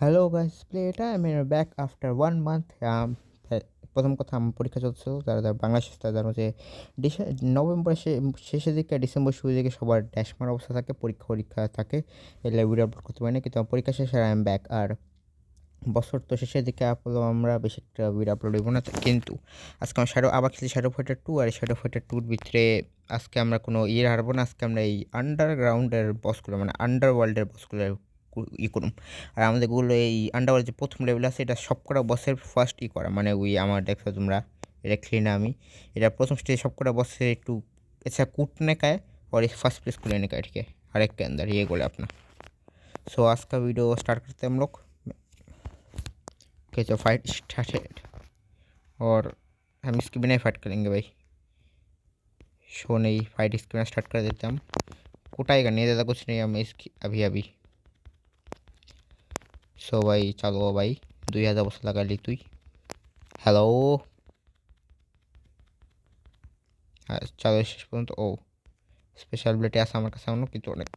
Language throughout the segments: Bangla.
হ্যালো গাইস, প্লে টাইম এর ব্যাক আফটার 1 মান্থ। প্রথম কথা আমার পরীক্ষা চলছিল, যারা বাংলা শেষ তাদের হচ্ছে নভেম্বর শেষের দিকে ডিসেম্বর শুরুর দিকে সবার ড্যাশ মার অবস্থা থাকে, পরীক্ষা থাকে, এগুলো ভিডিও আপলোড করতে পারি না। কিন্তু আমার পরীক্ষা শেষে আই এম ব্যাক। আর বছর তো শেষের দিকে আমরা বেশি একটা ভিডিও আপলোড হইব না, কিন্তু আজকে আমার আবার খেলছি শ্যাডো ফাইটার 2। আর শ্যাডো ফাইটার 2-র ভিতরে আজকে আমরা কোনো হারবো না। আজকে আমরা এই আন্ডারগ্রাউন্ডের বসগুলো, মানে আন্ডার ওয়ার্ল্ডের বসগুলো করুম। আর আমাদেরগুলো এই আন্ডারওয়ার্ল্ড যে প্রথম লেভেল আছে, এটা সবকটা বসের ফার্স্ট করা, মানে আমার দেখছো তোমরা, এটা খেলি না আমি। এটা প্রথম স্টেজে সবকটা বসের একটু ऐसा कूटने का है और एक फर्स्ट प्लेस को लेने का है, ठीक है, हर एक के अंदर ये गोल है अपना। सो आज का वीडियो स्टार्ट करते हैं हम लोग। ओके, तो फाइट स्टार्टेड और हम इसके बिना ही फाइट करेंगे भाई। शो नहीं, फाइट इसके बिना स्टार्ट कर देते हम। कुटाएगा नहीं, ज़्यादा कुछ नहीं, हम इसकी अभी अभी। सो भाई चलो भाई, 2000 বছর লাগালি তুই। হ্যালো, চলো শেষ পর্যন্ত। ও স্পেশাল ব্লেটে আছে আমার কাছে অন্য, কিন্তু অনেক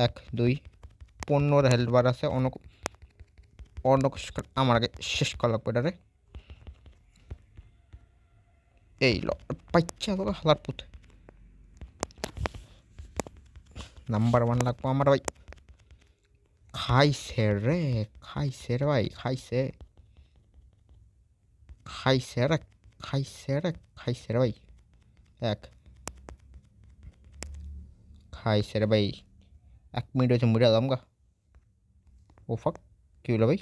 1 2 15 হেলথ বার আছে। অন্য অন্য আমার আগে শেষ করা লাগবে এটারে। এই বাচ্চা তো হালার পুত, নাম্বার 1 লাগবো আমার ভাই। খাইছে রে, খাইছে রে ভাই, খাইছে খাইছে রে, খাইছে রে, খাইছে রে ভাই। এক খাইছে রে ভাই, 1 মিনিট হয়েছে মুড়ে এলাম গা। ও ফাক, কী হলো ভাই?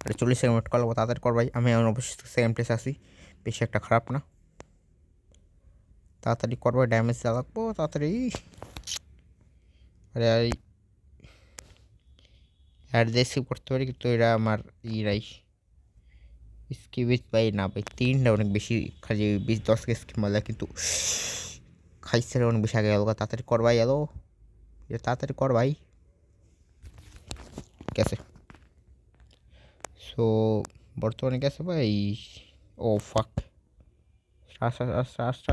আরে 40 সেকেন্ড ওয়েট করবো, তাড়াতাড়ি কর ভাই। আমি এখন অবশ্যই সেকেন্ড প্লেসে আসি, বেশি একটা খারাপ না। তাড়াতাড়ি করবো, ড্যামেজ দেওয়া লাগবো তাড়াতাড়ি। আরে আর যে স্কিপ করতে পারি, কিন্তু এরা আমার রাই স্কিপ ভাই না ভাই, 3টা অনেক বেশি, খালি 20-10 স্কিপ মারলে কিন্তু খাইছে অনেক বেশি আগে গেল। তাড়াতাড়ি কর ভাই, এলো এটা তাড়াতাড়ি কর ভাই। গেছে। সো বর্তমানে গেছে ভাই। ও ফাক,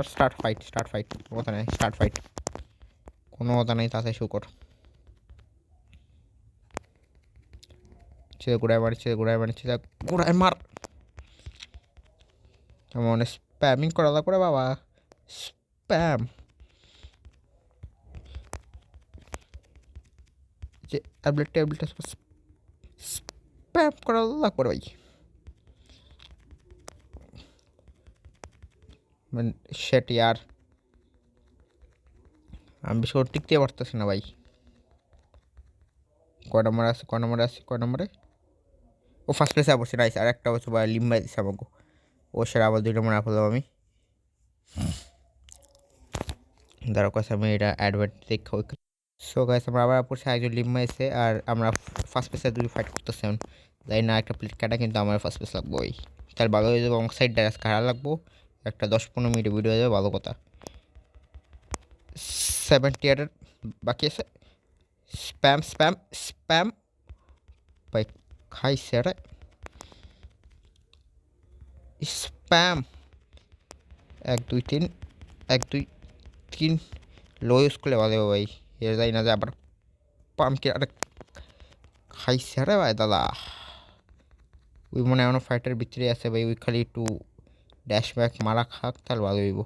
স্টার্ট ফাইট, স্টার্ট ফাইট, কোনো কথা নেই, স্টার্ট ফাইট, কোনো কথা নেই, তাড়াতাড়ি শুরু কর। ছেলে ঘোড়ায় মারি, ছেলে ঘোড়ায় মারি, ছেলে ঘোড়ায় মার। এমন স্প্যামিং করা করে বাবা, স্প্যাম। যে ট্যাবলেটটা স্প্যাম করা করে ভাই। মানে সেট ইয়ার, আমি বেশি করে টিকতে পারতেছি না ভাই। কয় নম্বরে আছে, কয় নম্বরে আছে, কয় নম্বরে? ও ফার্স্ট প্লেসে পড়ছে, নাইস। আর একটা হচ্ছে ভাই লিম্বাই দিচ্ছে আমাকে, ও সেরা আবার 2 নম্বরে আপলাম আমি। ধরো কাছে আমি এটা অ্যাডভার্ট দেখো। সো গাইস, আমরা আবার পড়ছে একজন লিম্বা এসে, আর আমরা ফার্স্ট প্লেসে 2 ফাইট করতেছি এখন। তাই না, একটা প্লেট কাটা, কিন্তু আমার ফার্স্ট প্লেস লাগবো ওই, তার ভালো হয়ে যাবে। অং সাইড ডায়াস কারা লাগবো, একটা 10-15 মিনিট ভিডিও হয়ে যাবে, ভালো কথা। 70 বাকি আছে। স্প্যাম স্প্যাম স্প্যাম ভাই, খাইছে রে স্প্যাম। 1 2 3, 1 2 3 লো ইউজ করলে ভালো হবে ভাই। এর যাই না যে আবার পাম্পকে আরে খাইছে রে ভাই দাদা। ওই মনে হয় ফাইটার ভিতরে আছে ভাই, ওই খালি একটু ড্যাশ ব্যাক মারা খাক, তাহলে ভালো হইব।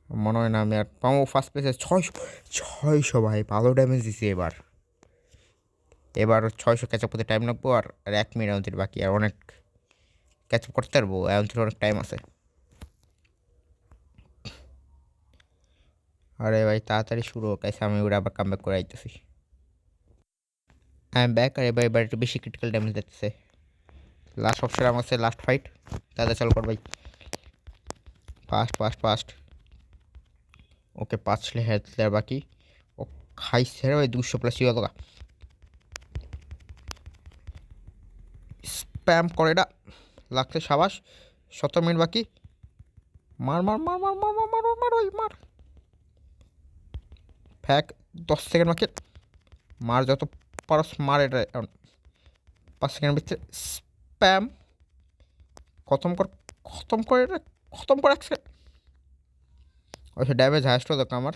মনে হয় না আমি আর পাবো। ফার্স্ট প্লেসে 600 ভাই, ভালো ড্যামেজ দিছি এবার। 600 ক্যাচআপ করতে টাইম লাগবো, আর 1 মিনিট এমন বাকি, আর অনেক ক্যাচআপ করতে পারবো, এমন অনেক টাইম আছে। আরে ভাই তাড়াতাড়ি শুরু হোক, আমি ওরা আবার কাম ব্যাক করে আইতেছি। I am back. আর এবার একটু বেশি ক্রিটিক্যাল ড্যামেজ দিতেছে। লাস্ট অপশন আমার আছে, লাস্ট ফাইট, তাড়াতাড়ি চালু কর ভাই। Fast fast fast. Okay 5 health দেওয়ার বাকি। ও খাইছে রে ভাই, 200+ ইয়ে লগা স্প্যাম করে এটা, লাগছে সাবাস। 17 মিনিট বাকি। মার মার মার মার মার মার মার মার ওই মার। ফ্যাক 10 সেকেন্ড বাকি, মার যত পারস মার। এটা 5 সেকেন্ড ভিতরে স্প্যাম খতম কর, খতম করে এটা, খতম করে 1 সেকেন্ড। ওই ড্যামেজ হাইস্ট দেখো আমার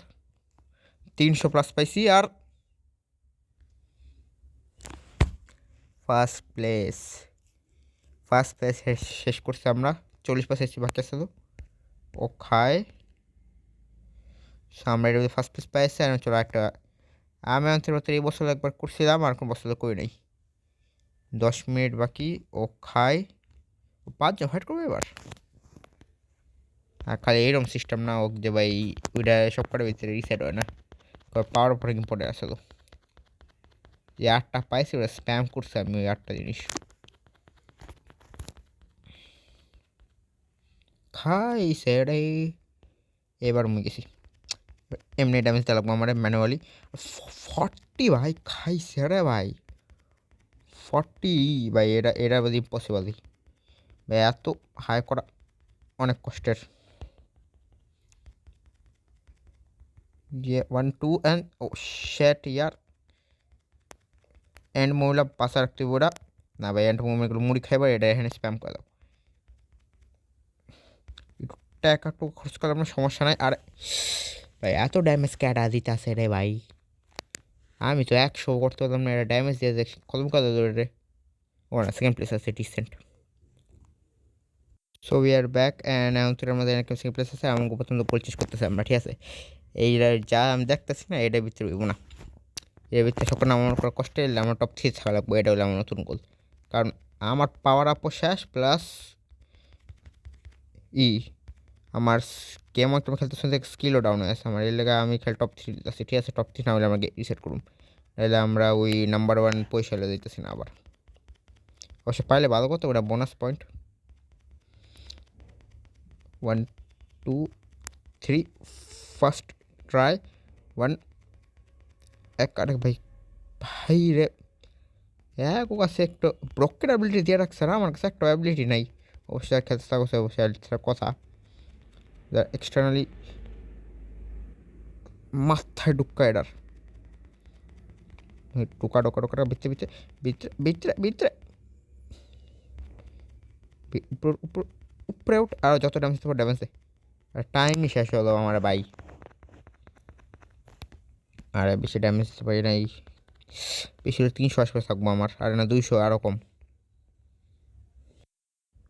300+ পাইছি। আর ফার্স্ট প্লেস শেষ করছি আমরা 40% বাকি আছে তো ও খায় আমরা এটা ফার্স্ট প্লেস পাইছে আর চলো একটা আমি অন্তত এই বছর একবার করছিলাম আর কোন বছর করি নাই 10 মিনিট বাকি ও খায় 5 জন ফাইট করবে এবার আর খালি এরকম সিস্টেম না ও যে ভাই ওইটা সব কটার ভিতরে রিসেট হয় না পাওয়ার উপরে ইম্পর্টেন্ট আছে তো যে 8টা পাইছি ওরা স্প্যাম করছে আমি ওই 8টা জিনিস খাইছে রে এবার মুই গেছি এমনি ড্যামেজ দিতে লাগবো আমার ম্যানুয়ালি 40 ভাই খাইছে রে ভাই 40 ভাই এটা বোধ ইম্পসিবল ভাই এত হাই করা অনেক কষ্টের যে 1 2 অ্যান্ড ও শেট ইয়ার এন্ড মুভলা পাশা রাখতে ওরা না ভাই এন্ড মুভমেন্টগুলো মুড়ি খাইবার এটা এখানে স্প্যাম করে দাও টাকা একটু খরচ করলে আপনার সমস্যা নাই আর ভাই এত ড্যামেজ ক্যাটা দিতে আসে রে ভাই আমি তো 100 করতে পারলাম না এটা ড্যামেজ দিয়ে দেখছি খতম করে দেবো রে ও না সেকেন্ড প্লেস আছে decent so we are back and আমাদের আমাদের একটা সেকেন্ড প্লেস আছে আমাকে প্রথম তো পরিচয় করতেছে আমরা ঠিক আছে এইটা যা আমি দেখতেছি না এটার ভিতরে হইব না এর ভিতরে সকল আমার করা কষ্ট এলে আমার টপ 3 থাকা লাগবে এটা হলো আমার নতুন গোল কারণ আমার পাওয়ার আপও শেষ প্লাস আমার গেম একটা খেলতে শুনতে স্কিলও ডাউন হয়ে আছে আমার এর লেগে আমি খেল টপ 3 আছে ঠিক আছে টপ 3 না হলে আমাকে রিসেট করুন তাহলে আমরা ওই নাম্বার 1 পয়সা হলে দিতেছি না আবার অবশ্য পাইলে ভালো করতে ওটা বোনাস পয়েন্ট 1 2 3 ফার্স্ট ট্রাই 1 আরেক ভাই ভাই রে এক ও কাছে একটু ব্রকের অ্যাবিলিটি দিয়ে রাখছে না আমার কাছে একটা অ্যাবিলিটি নাই অবশ্যই খেলতে থাকছে অবশ্যই কথা এক্সটার্নালি মাথায় ঢুকা এটার টোকা ভিতরে ভিতরে ভিতরে ভিতরে ভিতরে উপরে উঠ আর যত ড্যামেজ দেবো ড্যামেজ দেয় আর টাইমই শেষ হলো আমার ভাই আর বেশি ড্যামেজ দিতে পারি নাই বেশি 300 আশপাশে থাকবো আমার আর না 200 আরও কম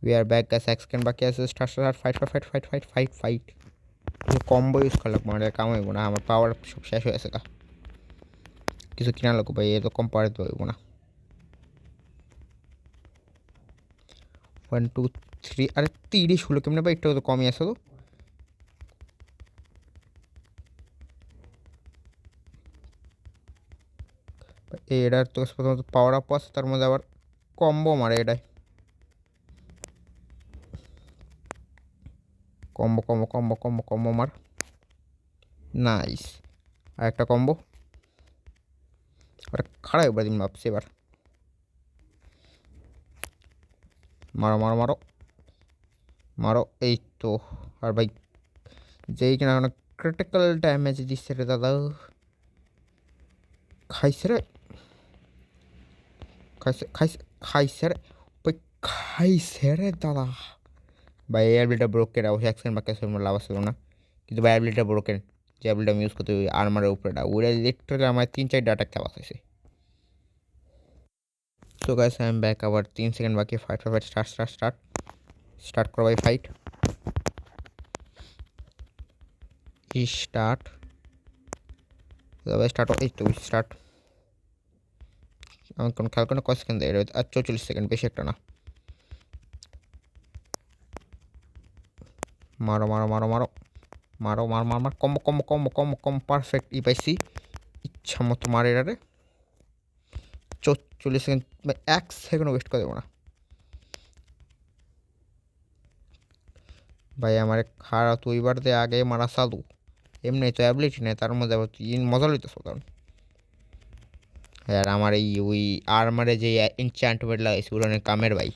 উই আর ব্যাক গ্যাস এক সেকেন্ড বাকি আছে স্টার্ট ফাইট কম্বো ইউজ করা লাগবো আমার কাম হইব না আমার পাওয়ার সব শেষ হয়ে গেছে কা কিছু কিনা লাগবো ভাই এত কম পাওয়ার দিতে হইব না 1 2 3 আরে 30 হলো কেমনে ভাই একটু তো কমই আছে তো এটার তো প্রথমত পাওয়ার আপ আছে তার মধ্যে আবার কম্বো মারে এটাই কম্বো মার নাইস আর একটা কম্বো ওটা খাড়া এবার দিন ভাবছি এবার মারো এই তো আর ভাই যেই কিনা ক্রিটিক্যাল ড্যামেজ দিচ্ছে রে দাদা খাইছে রে খাইছে রে দাদা ভাই এই অ্যাবিলিটা ব্রোকেন অবশ্যই এক সেকেন্ড বাকি আছে লাভ আসলো না কিন্তু ভাই অ্যাবিলিটা ব্রোকেন যে অ্যাবিলিটা আমি ইউজ করতে ওই আর্মারের উপরেটা ওটা লিটারালি আমার 3-4 ডাটা খেলা আছে so guys I am back আবার 3 সেকেন্ড বাকি ফাইট স্টার্ট করো ভাই ফাইট স্টার্ট এই তো স্টার্ট আমি কোন খেয়াল করে কয় সেকেন্ড দেয় আর 44 সেকেন্ড বেশি একটা না মারো কম পারফেক্ট পাইছি ইচ্ছা মতো মারে এটারে 44 সেকেন্ড 1 সেকেন্ডও ওয়েস্ট করে দেবো না ভাই আমার খারাপ তুই এবার দিয়ে আগে মারা চালু এমনি তো অ্যাবিলিটি নেই তার মধ্যে আবার তুই মজা লইতেছ কারণ আর আমার এই ওই আর্মারে যে এনচ্যান্টমেন্ট লাগাইছে ওগুলো অনেক কামের ভাই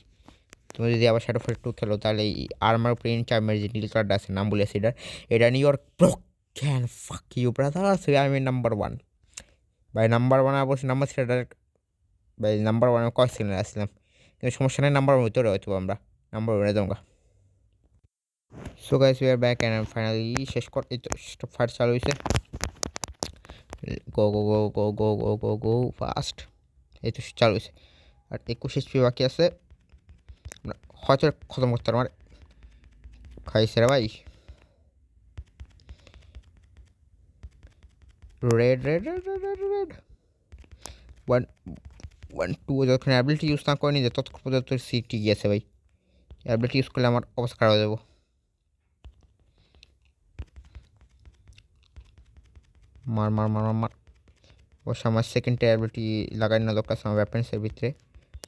তুমি যদি আবার শ্যাডো ফেট 2 খেলো তাহলে এই আর্মার উপরে এনচ্যান্টমেন্ট যে নীল কার্ড আছে নাম বলেছি এটা New York can fuck you brother আমি নাম্বার 1 ভাই নাম্বার 1 অবশ্য নাম্বার 3 ডাইরেক্ট ভাই নাম্বার 1 কয় সেকেন্ড আসলাম কিন্তু সমস্যা নেই নাম্বার 1 ভিতরে হয়তো আমরা নাম্বার 1 যাবো so guys we are back end finally শেষ কর এই তো ফাইট চালু হয়েছে গো ফাস্ট এই তো চালু হয়েছে আর 21 HP বাকি আছে, আমরা হয়তো খতম করতে পারবো। খাইছে রে ভাই। Red red red red red red 1 1 2 যতক্ষণ অ্যাবিলিটি ইউজ না করেনি যে ততক্ষণ পর্যন্ত সিটি গিয়েছে ভাই। অ্যাবিলিটি ইউজ করলে আমার অবস্থা খারাপ হয়ে যাবো। মার মার মার মার। অবশ্য আমার সেকেন্ড অ্যাবিলিটি লাগাই না দরকার আমার ওয়েপেন্সের ভিতরে।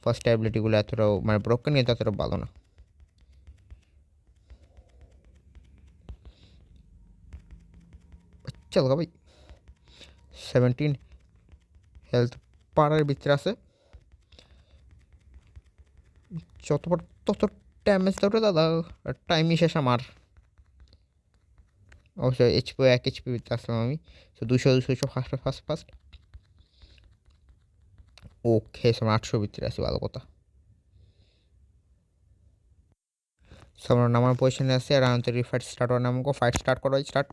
ফার্স্ট অ্যাবিলিটিগুলো এতটাও মানে ব্রোকেন কিন্তু এতটা ভালো না। চল ভাই 17 হেলথ পাড়ার ভিতরে আছে। যতবার তত ড্যামেজ দেওয়া দাদা, টাইমই শেষ আমার। অবশ্যই HP 1 HP ভিতরে আসলাম আমি। তো 200 ফার্স্ট ফার্স্ট ফার্স্ট। ওকে আমরা 800 ভিতরে আছি, ভালো কথা। আমরা নাম্বার পজিশনে আছি আর আমাদের ফাইট স্টার্ট হওয়ার নামকো ফাইট স্টার্ট করা স্টার্ট।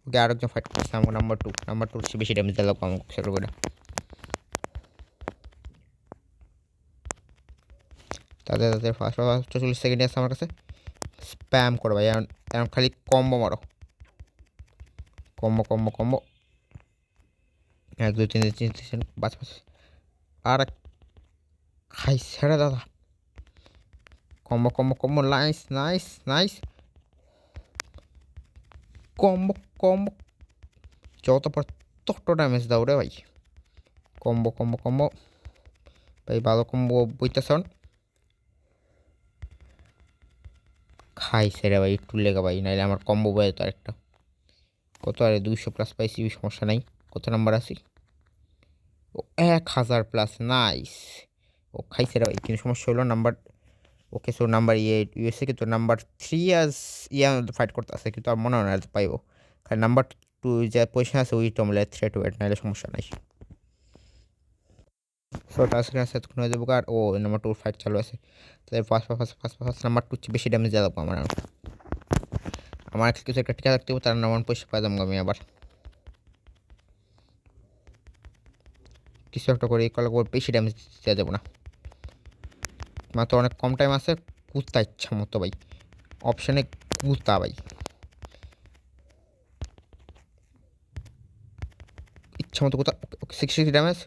ওকে আরেকজন ফাইট করছে আমার নাম্বার 2 বেশি ড্যামেজ দিল আমাকে সেটা করে। তাদের ফার্স্ট 40 সেকেন্ড আছে আমার কাছে। স্প্যাম করো ভাই, এখন খালি কম্বো মারো। Combo combo combo 1 2 3 4 5 5। আর খাই ছেড়ে দাদা। Combo combo combo nice nice nice. Combo combo যত পর তত ড্যামেজ দাও রে ভাই। কম্বো কম্বো কম্বো ভাই, ভালো কম্বো বইতেছন। খাইছে রে ভাই একটু লেগা ভাই, নাইলে আমার কম্বো বয়ে তো আরেকটা। কত আরে 200+ পাইছি, সমস্যা নাই। কত নাম্বার আছি? ও 1000+, নাইস। ও খাইছে রে ভাই, কিন্তু সমস্যা হলো number. Okay so number USA কিন্তু নাম্বার 3 আজ ফাইট করতে আছে, কিন্তু আর মনে হয় না পাইবো। কারণ নাম্বার 2 যে পজিশন আছে ওই টমলে থ্রেট ওয়েট, নাইলে সমস্যা নাই। সো টাস্ক আছে তখন হয়ে যাবো। আর ও নাম্বার 2 ফাইট চালু আছে। তাহলে ফার্স্ট নাম্বার 2 বেশি ড্যামেজ দেওয়া লাগবো আমার কিছু একটা টিকা রাখতে হবে, তার নাম্বার পয়সা পাই যাবো আমি আবার। কিছু একটা করে কল করে বেশি ড্যামেজ দেওয়া যাবো না। মাত্র অনেক কম টাইম আছে, কুত্তা ইচ্ছা মতো ভাই। অপশানে কুত্তা ভাই, ইচ্ছা মতো কুত্তা। 60 ড্যামেজ।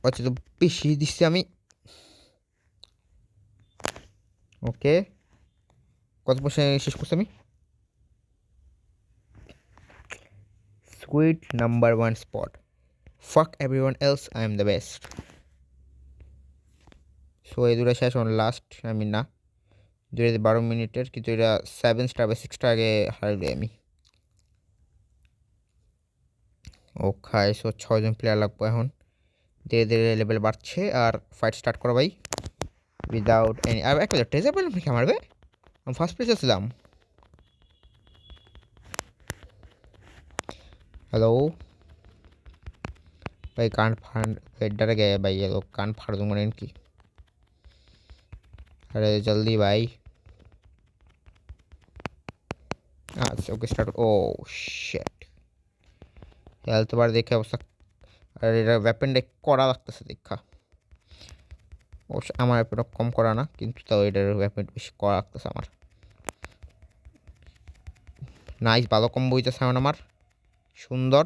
আচ্ছা তো বেশি দিচ্ছি আমি। ওকে কত পয়সা শেষ করছি আমি? Sweet number 1 spot. Fuck everyone else, I am the best. So এই দুটো শেষ হন লাস্ট, আমি না 12 মিনিটের, কিন্তু এটা 7 স্টার বা 6 স্টার আগে হারাইলে আমি। ও খাই। সো 6 জন প্লেয়ার লাগবো এখন। ধীরে ধীরে লেভেল বাড়ছে আর ফাইট স্টার্ট করো ভাই উইদাউট এনি। আর একটা ট্রেজার পেলাম নাকি আমার ভাই? আমি ফার্স্ট প্লেসে ছিলাম। हेलो भाई, कान फाड़ डर गए भाई ये लोग, कान फाड़ दूंगा ना इनकी। अरे जल्दी भाई। अच्छा okay start. Oh shit, health बार देखे অবস্থা। আর এটা ওয়েপনটা করা লাগতেছে দেখা। অবশ্য আমার ওয়েপনটা কম করা না, কিন্তু তাও এটার ওয়েপন বেশি করা লাগতেছে আমার। নাইস, ভালো কম্বো হইতেছে এখন আমার, সুন্দর।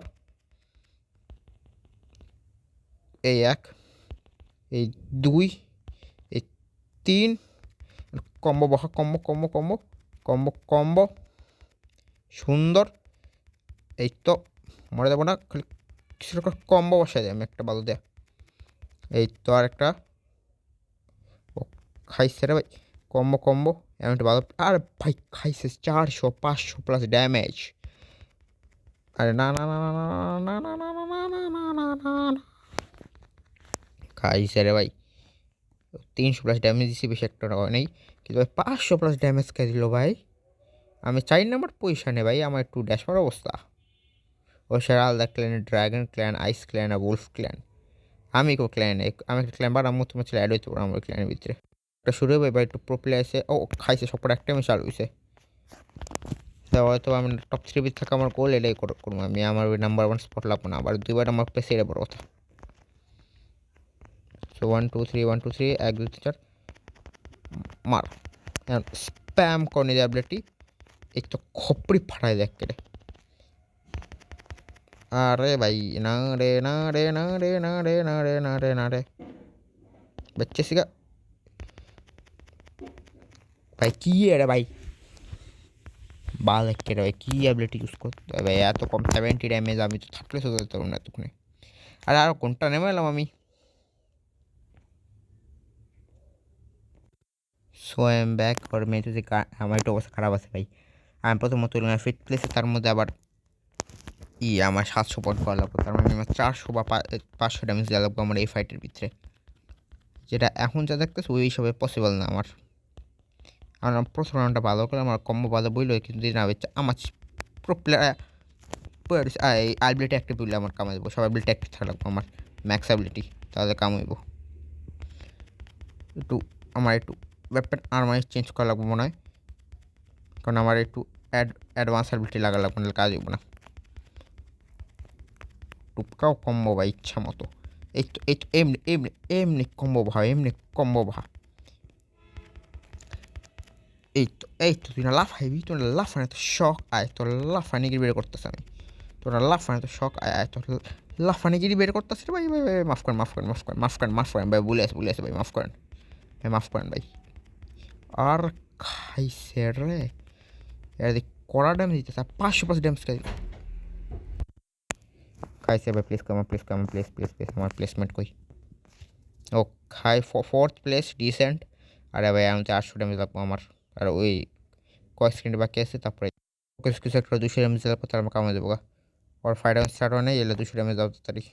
এই 1, এই 2, এই 3 কম্বো বহা, combo combo combo combo combo সুন্দর। এই তো মরে যাবো না, খালি কিছু একটা কম্বো বসাই দেয় আমি একটা ভালো দেয়া। এই তো আর একটা। ও খাইছে রে ভাই, কম্বো কম্বো এমন একটা ভালো। আর ভাই খাইছে 400-500+ ড্যামেজ। আরে না না না না না না না না না না না না না না, খাইছে রে ভাই। 300+ ড্যামেজ দিছি, বেশি একটা হয় নেই, কিন্তু ভাই 500+ ড্যামেজ খেয়ে দিল ভাই। আমি 4 নম্বর পজিশনে ভাই, আমার একটু ড্যাশমার অবস্থা। ও স্যার আলাদা ক্ল্যান, ড্রাগন ক্ল্যান, আইস ক্ল্যান আর উলফ ক্ল্যান। আমি কেউ ক্ল্যান, আমি একটা ক্ল্যান বাড়ামো, তোমার ছেলে অ্যাড হইতে পারো আমার ক্ল্যানের ভিতরে। একটা শুরু হবে এবার, একটু প্রো প্লে আছে। ও খাইছে সব একটা আমি চালু হয়েছে। হয়তো আমি টপ 3 ভিতরে থাকা আমার গোল, এটাই করবো আমি। আমার ওই নাম্বার 1 স্পট লাগবো না, আবার 2বার আমার প্লেসে এটা বড় কথা। সো 1 2 3 1 2 3 1 2 3 4 মার স্প্যাম করে নিজের অ্যাবিলিটি এই তো খপড়ি ফাটাই দেখ কেটে আরে ভাই না রে না রে না রে না রে না রে না রে না রে बच्चे सिगा भाई की है रे भाई बाल के रे भाई की एबिलिटी उसको भाई या तो कम 70 डैमेज আমি তো থাকলে শুধু তো না তুকনে আরে আর কোনটা নেমে এলাম আমি সো আই এম ব্যাক और मैं तो আমার একটু অবস্থা খারাপ আছে ভাই আমি প্রথমত তুলনা ফিট প্লেসে তার মধ্যে আবার আমার 700 পয়েন্ট করা লাগবে তার মানে আমার 400 বা 500 ড্যামেজ দেওয়া লাগবে আমার এই ফাইটের ভিতরে যেটা এখন যা দেখতেছি ওই হিসাবে পসিবল না আমার আমার প্রথম রাউন্ডটা ভালো করে আমার কম্বো ভালো বইল কিন্তু না আমার প্রো প্লেয়ার এই অ্যাবিলিটি অ্যাক্টিভ বললে আমার কামাইব সব অ্যাবিলিটি অ্যাক্টিভ থাকা লাগবে আমার ম্যাক্স অ্যাবিলিটি তাহলে কামাইব একটু আমার একটু ওয়েপন আর্মার চেঞ্জ করা লাগবে মনে হয় কারণ আমার একটু অ্যাডভান্স অ্যাবিলিটি লাগা লাগবে না কাজ হইব না টুপকাও কম্বো বা ইচ্ছা মতো এই তো এমনি এমনি এমনি কম্বো ভা এমনি কম্বো ভা এই তো তুই না লাফাইবি তোর লাফানে তো শখ আয় তোর লাফানিগিরি বের করতেছে আমি তোরা লাফানে তো শখ আয় আয় তোর লাফানিগিরি বের করতেছে ভাই ভাই ভাই মাফ করেন মাফ করেন মাফ করেন মাফ করেন মাফ করেন ভাই ভুলে আছে ভাই মাফ করেন ভাই আর খাইছে রে এর কড়া ড্যামেজ দিতেছে 500+ ড্যামেজ খাইছে ভাই প্লিজ কাম প্লিজ আমার প্লেসমেন্ট কই ও খাই ফোর্থ প্লেস ডিসেন্ট আরে ভাই আমি তো 800 ড্যামেজ লাগবো আমার আর ওই কয়েক সেকেন্ড বাকি আছে তারপরে কিছু একটা 200 ড্যামেজ দিলে তার আমার কামাই দেবো और फाइट स्टार्ट होने ये 200 डैमेज आउट तारी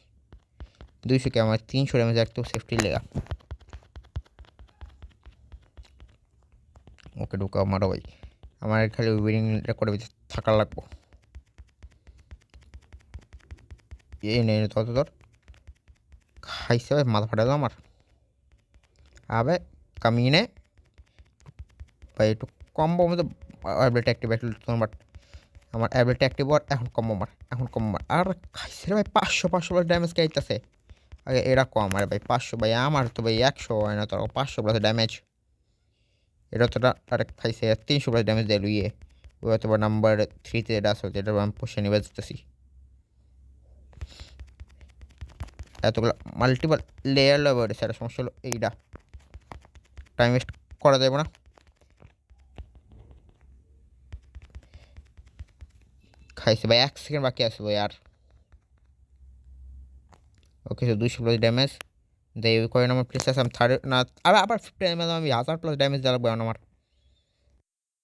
200 क्या हमारे 300 डैमेज एक तो सेफ्टी लेगा ओके ढुका मारो भाई हमारे खाली विनिंग रेकॉर्ड भी থাকা লাগবো এই নেই তোর খাইছে ভাই মাথা ফাটা দাও আমার আবে কামিনে ভাই একটু কম্বো মধ্যে অ্যাবিলিটি অ্যাক্টিভ তোমার বাট আমার অ্যাবিলিটি অ্যাক্টিভ আর এখন কম মার আর খাইছে রে ভাই 500+ ড্যামেজ খাইতেছে আগে এরা কম আরে ভাই 500 ভাই আমার তো ভাই 100 হয় না তোর 500+ ড্যামেজ এটা তো আরে খাইছে 300+ ড্যামেজ দিয়ে লুইয়ে ওই হয়তো নাম্বার 3 তে এটা আছে যেটা আমি পুষে নিয়ে যেতেছি এতগুলো মাল্টিপল লেয়ার লেবার সেটা সমস্যা হলো এইটা টাইম ওয়েস্ট করা যাবে না খাইছে ভাই 1 সেকেন্ড বাকি আছে ভাই আর ওকে সো 200+ ড্যামেজ দেই কয় নাম্বার প্লেস আছে আমি থার্ড না আবার 50 ড্যামেজ আমি 1000+ डैमेज दिया लगभग हमार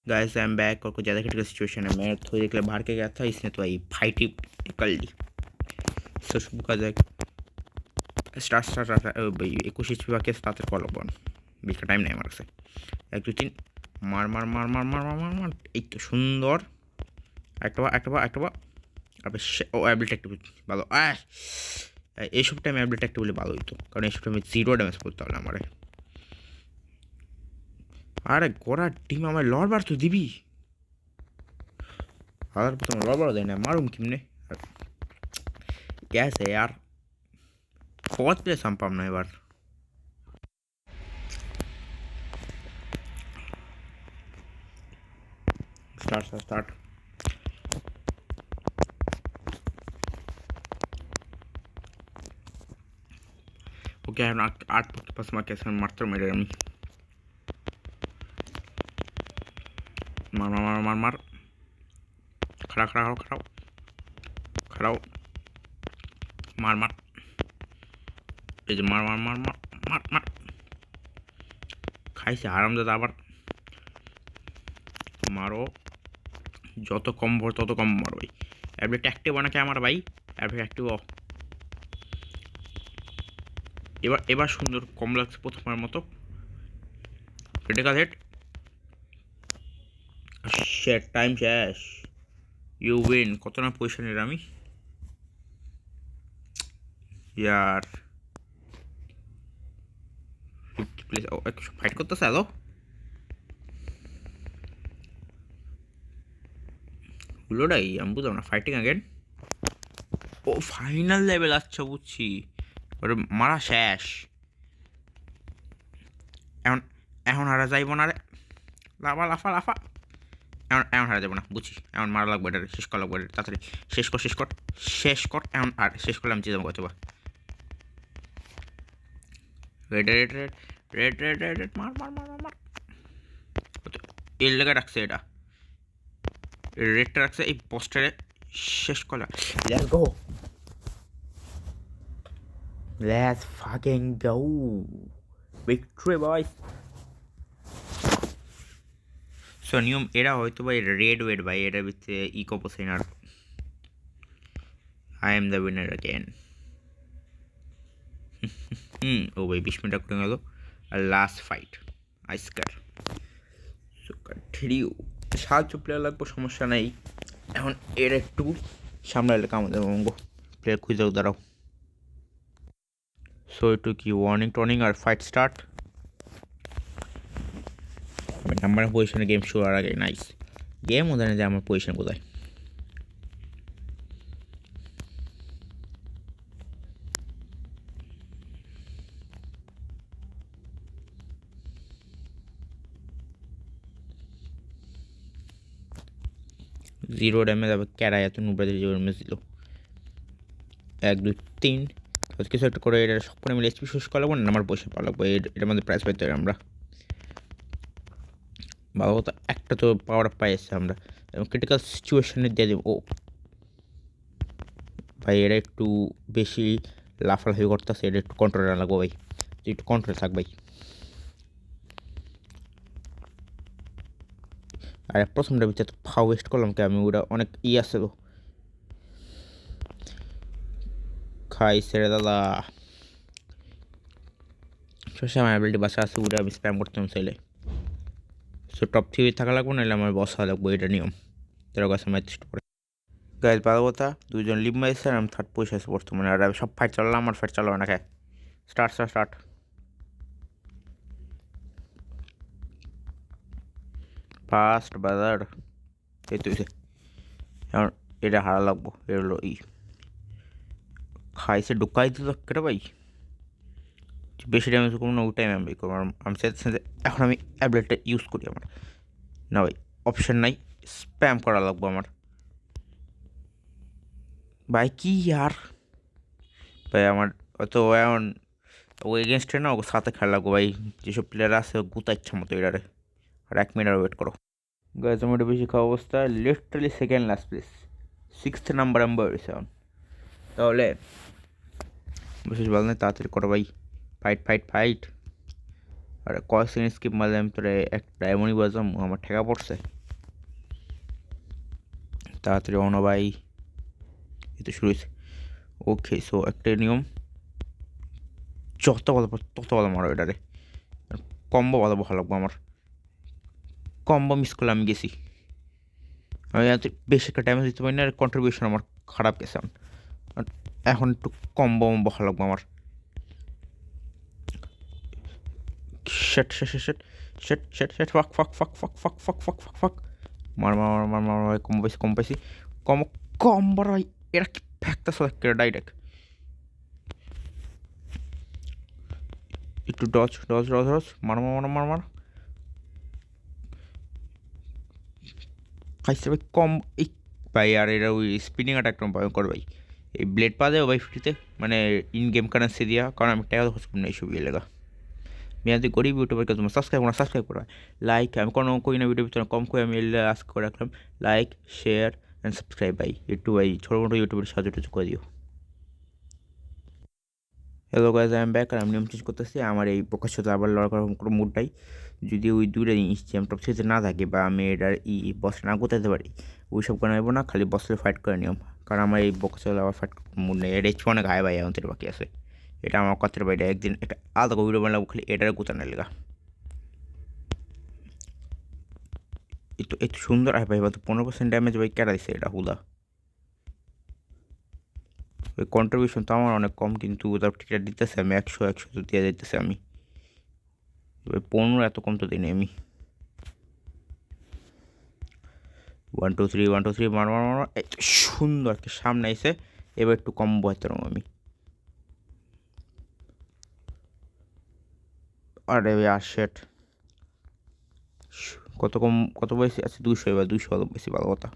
गाइस आई एम बैक और कुछ ज़्यादा क्रिटिकल सिचुएशन है मैं थोड़ी देर के लिए बाहर के गया था इसने तो भाई फाइट ही कर ली सो शुरू कर जाए स्टार्ट भाई 21 HP बाकी स्टार्ट कर लो बन बीच का टाइम नहीं हमारे से 1 2 3 মার এই তো সুন্দর একটা আবার ও অ্যাবিলিটি একটু ভালো এইসব টাইম অ্যাবিলিটি একটু বলে ভালো হইতো কারণ এইসব টাইমে 0 ড্যামেজ করতে হবে আমার আরে গোড়ার টিম আমার লড়বার তো দিবি আর তোমার লড়বার দেয় না মারুম কিমনে कैसे यार फोर्थ प्लेस हम पाम ना এবার स्टार्ट ओके এখন 8 পাস মার কেসে মাত্র মেরে আমি মার খাড়াও মার এই যে মার খাইছে আরামদাদা আবার মারো যত কম ভর তত কম মারো ভাই অ্যাবিলিটি অ্যাক্টিভ না কি আমার ভাই অ্যাবিলিটি অ্যাক্টিভ এবার সুন্দর কম লাগছে প্রথমবার মতো ক্রিটিক্যাল হিট শেট টাইম শেষ ইউ উইন কত না পজিশনের আমি यार 50 প্লেস ও ফাইট করতেছে হ্যালো হলোটাই আমি বুঝলাম না ফাইটিং अगेन ও ফাইনাল লেভেল আচ্ছা বুঝছি ওর মারা শেষ এখন হারা যাইব না রে, লাফা লাফা লাফা। এমন হারা যাবো না, বুঝছি। এমন মারা লাগবে, এটা শেষ করা লাগবে, তাড়াতাড়ি শেষ কর শেষ কর শেষ কর। এমন আর শেষ করলে আমি যেতে কত বা red red red red red red red মার মার মার মার মার। এর লেগে রাখছে এটা, রেডটা রাখছে এই পোস্টারে। শেষ করা, let's go, let's fucking go, victory boys. So নিয়ম এরা হয়তো ভাই রেড ওয়েড ভাই, এটার ভিতরে ইকোপোসাইনার। I am the winner again. ও ভাই 20 মিনিট করে গেল। আর লাস্ট ফাইট আইসকার। সো কন্টিনিউ, সাহায্য প্লেয়ার লাগবে, সমস্যা নেই। এখন এর একটু সামলাইলে কাম দেবো মঙ্গ, প্লেয়ার খুঁজেও দাঁড়াও। সো একটু কি ওয়ার্নিং টর্নিং আর ফাইট স্টার্ট। নাম্বার পজিশনে গেম শুরু হওয়ার আগে নাইস গেম ওদের যে আমার পজিশন কোথায়। জিরো ড্যামেজ, আবার ক্যারাই এত নুব্রাদের জিরো ড্যামেজ দিল। 1 2 3 কিছু একটা করে এটা সব করে মিলে এইচপি শেষ করা লাগবো না, আমার পয়সা পাওয়া লাগবে, এটার মধ্যে প্রাইস পাইতে হবে আমরা। বাবা তো একটা তো পাওয়ার পাই এসছে আমরা, এবং ক্রিটিক্যাল সিচুয়েশনে দিয়ে দেবো। ও ভাই এটা একটু বেশি লাফালাফি করতেছে, এটা একটু কন্ট্রোলে লাগবো ভাই, একটু কন্ট্রোলে থাক ভাই। আর প্রথমটার ভিতরে তো ফাও ওয়েস্ট করলাম কি আমি, ওটা অনেক আছে তো। খাইছে রে দাদা, সে আমার অ্যাবিলিটি বাসা আছে, ওটা আমি স্প্যাম করতাম চাইলে। সো টপ 3 থাকা লাগবো, নাহলে আমার বস হওয়া লাগবো, এটা নিয়ম। তেরো গাছে ম্যাচ করে গাইজ, ভালো কথা। দুইজন লিভ মাইছে আর আমি থার্ড পয়সা আছে বর্তমানে। আর আমি সব ফাইট চালালাম, আমার ফাইট চালাবো না খায়। Start start start. ফার্স্ট বাজার এই তো এখন এটা হারা লাগবো। এ হলো খাইছে ঢুকাই দিল কেটে ভাই, বেশি ড্যামেজ করবো না, ওই টাইম আমি করবো। আমি চাইতেছি যে এখন আমি অ্যাবলেটটা ইউজ করি আমার। না ভাই, অপশান নাই, স্প্যাম করা লাগবো আমার ভাই। কি আর ভাই আমার তো এখন ও এগেনস্টে না, ওকে সাথে খেলা লাগবো ভাই। যেসব প্লেয়ার আছে ও গুতা ইচ্ছা মতো এটারে। আর 1 মিনিট ওয়েট করো গাইজ, আমার বেশি খাওয়া অবস্থা, literally second last place, 6th number আমি বেরোছে এখন। তাহলে বিশেষ ভালো নেই, তাড়াতাড়ি করো ভাই, ফাইট ফাইট ফাইট। আর কয়েক সেকেন্ড স্কিপ মারলে আমি তোরে একটা এমনই বাজাম, আমার ঠেকা পড়ছে। তাড়াতাড়ি অনো ভাই, এই তো শুরু হয়েছে। ওকে, সো একটা নিয়ম, যত ভালো তত ভালো মারো এটারে। কম্বো ভালো ভালো লাগবো আমার, কম্বো মিস করলে আমি গেছি। আমি এত বেশি একটা ড্যামেজ দিতে পারি না, আর কন্ট্রিবিউশন আমার খারাপ গেছে। এখন একটু কম্বো ভালো লাগবো আমার। শেট শেট শেট শেট শেট শেট ফাক ফাক ফাক ফাক ফাক ফাক ফাক ফাক ফাক। মার মার মার মার মার, কম পাইছি কম পাইছি, কম কম বড় ভাই। এরা কি ফ্যাক্টাস ডাইরেক্ট। একটু ডজ ডজ ডজ ডজ, মার মার মার মার মার। খাইছে ভাই কম এই ভাই। আর এরা ওই স্পিনিং অ্যাটাক একদম ভয়ঙ্কর ভাই। এই ব্লেড পা দেয় ভাই ফ্রিতে, মানে ইন গেম কারেন্সি দিয়া, কারণ আমি টাকা খরচ করি না এইসব ইয়ে লেগা। মেয়াদি গরিব ইউটিউবারকে তোমার সাবস্ক্রাইব করা, লাইক আমি কোনো করি না ভিডিও ভিতরে কম করে, আমি আজকে করে রাখলাম। লাইক শেয়ার অ্যান্ড সাবস্ক্রাইব ভাই, একটু ভাই ছোটো মোটো ইউটিউবের সাহায্য টুজু করে দিও। Hello guys, I am back. আর আমি নিয়ম চেঞ্জ করতেছি, আমার এই বোকার সাথে আবার লড়াই করার কোনো মুড নাই। যদি ওই দুইটা জিনিস চ্যাম্প টপ সিরিজে না থাকে, বা আমি এটার বস না গোতাতে পারি, ওই সব করে নেব না, খালি বসলে ফাইট করে নিয়ম। কারণ আমার এই বোকার সাথে আবার ফাইট মুড নেই। এটা হচ্ছে অনেক হাই ভাই আমাদের বাকি আছে। এটা আমার কথার বাইরে, একদিন একটা আলাদা ভিডিও বানাবো খালি এটার গোতানোর লেগা। এত সুন্দর আয় ভাই, তো 15% ড্যামেজ ভাই কেটে দিচ্ছে এটা হুদা। ওই কন্ট্রিবিউশন তো আমার অনেক কম, কিন্তু ওদের টিকিট দিতেছে আমি 100 তো দিয়ে দিতেছে আমি। এবার 15 এত কম তো দিই আমি। 1 2 3 1 2 3 মার মার মার, এত সুন্দর একটা সামনে এসে। এবার একটু কম বহতাম আমি। আরে আর শেট, কত বেশি আছে? 200, এবার 200 বেশি ভালো কথা।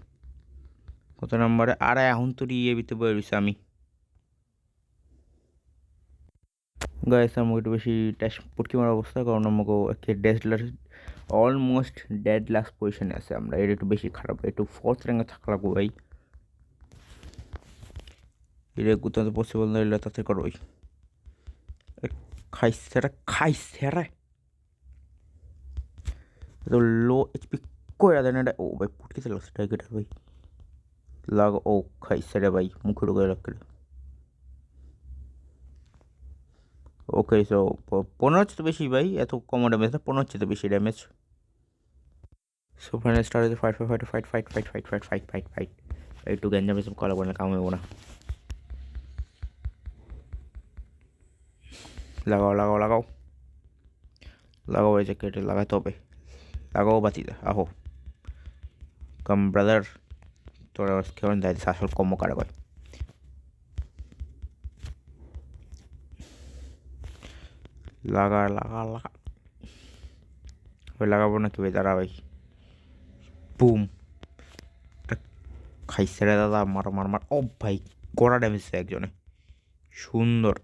কত নম্বরে? আর এখন তো ভিতরে বয়ে রয়েছে আমি। গাইস আমাকে একটু বেশি টেস্ট পটকি মারার অবস্থা, কারণ আমাকে একে অলমোস্ট ডেড লাস্ট পজিশনে আছে আমরা। এটা একটু বেশি খারাপ, একটু ফোর্থ র্যাঙ্কে থাকা লাগবো ভাই। এটা গুতাতে পসিবল না হলে তাতে করো ভাই। খাইছে রে তো লো এইচপি কইরা দেন এটা। ও ভাই পুটকি চলে আসছে টাইগার ভাই। লাগো। ও খাইছে রে ভাই, মুখে ঢুকে রাখলে। ওকে সো 15 হচ্ছে তো বেশি ভাই, এত কম ড্যামেজ না, 15 হচ্ছে তো বেশি ড্যামেজ। সো ফাইনাল স্টার্ট হচ্ছে ফাইট। একটু গ্যাঞ্জাম এসব করা বলে কাম হইব না। লাগাও এই জ্যাকেটে লাগাইতে হবে। লাগাও বাতিতে আহো। কাম ব্রাদার, তোরা কেমন দেয় আসল কম্ম কারা ভাই। লাগা ওই লাগাবো নাকি ভাই? দাঁড়া ভাই। বুম। খাইছে রে দাদা, মার। ও ভাই কড়া ড্যামেজ একজনে। সুন্দর।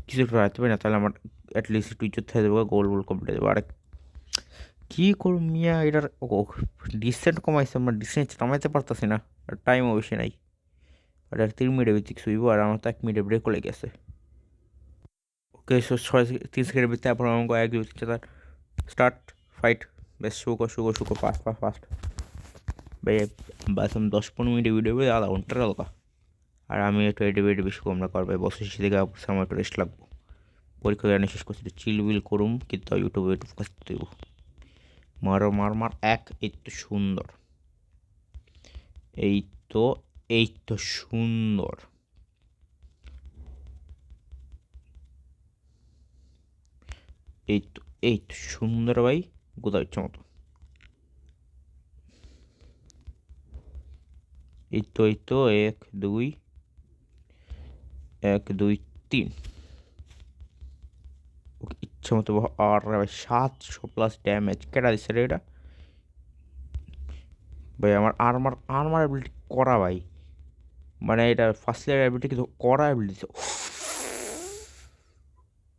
কিছু একটা রাখতে পারি না তাহলে আমার অ্যাটলিস্ট একটু ইজ্জত থেকে দেবো, গোল কমপ্লিট দেবো। আর কী করুন মিয়া, এটার ও ডিসেন্ট কমাইছে, আমরা ডিসেন্ট নামাইতে পারতেছি না। আর টাইমও বেশি নাই। আর 3 মিনিটে ভিত্তিক শুইব, আর আমার তো 1 মিনিটে ব্রেকও লেগে গেছে। ওকে সো 3 সেকেন্ডের ভিতরে তারপর আমাকে 1 2 3 4 স্টার্ট ফাইট। বেশ শুকো ফাস্ট ভাই। বাস আমি 10-15 মিনিটে ভিডিও করে আধা ঘন্টার হালকা। আর আমি একটু এডিবেট বেশি কম না করবে, বসে শেষে দিকে আমার একটু রেস্ট লাগবো। পরীক্ষা জানি শেষ করছি, চিল উইল করুম, কিন্তু ইউটিউবে একটু ফোকাস দেব। মার। এই তো সুন্দর। এই তো সুন্দর। এই তো সুন্দর ভাই। গোদা ইচ্ছা মতো। এই তো 1 2 3। ওকে ইচ্ছা মতো। আর ভাই 700+ ড্যামেজ কেটা দিচ্ছে রে এটা ভাই। আমার আর্মার অ্যাবিলিটি করা ভাই, মানে এটা ফার্স্ট ইয়ার অ্যাবিলিটি কিন্তু করা অ্যাবিলিটি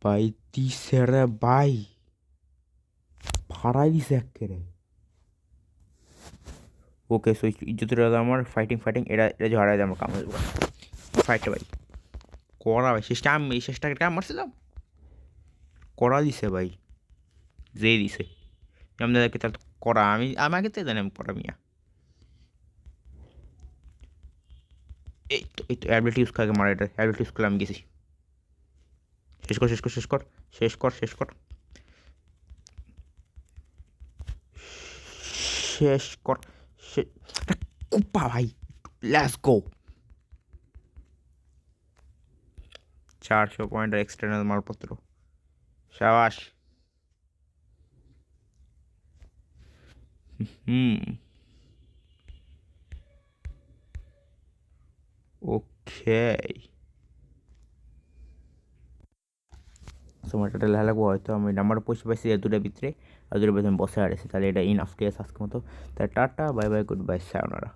ভাই দিছে রে ভাই। ফাড়াই দিছে একেবারে। ওকে সো ইজ্জতের আমার ফাইটিং এটা যে হারাই দেয় আমার কাম হয়ে যাবো। ফাইটটা ভাই করা ভাই। শেষটা কেমন মারছিলাম, করা দিছে ভাই, যে দিছে আমাদেরকে। তার করা আমাকে তো জানি আমি করা মিয়া। এই তো অ্যাবিলিটি ইউজ করে মারা, এটা অ্যাবিলিটি ইউজ করলে আমি গেছি। শেষ কর। কুপ্পা ভাই। Let's go. 400 পয়েন্টের এক্সটার্নাল মালপত্র। সাবাস। ওকে তোমার এটা লেখা লাগবো হয়তো। আমি নাম্বার পয়সা পাইছি দুটোর ভিতরে, আর দুটোর ভিতরে আমি বসে আছি, তাহলে এটা ইন আফটার আজকের মতো। তাহলে টাটা, বাই গুড বাই, সায়োনারা।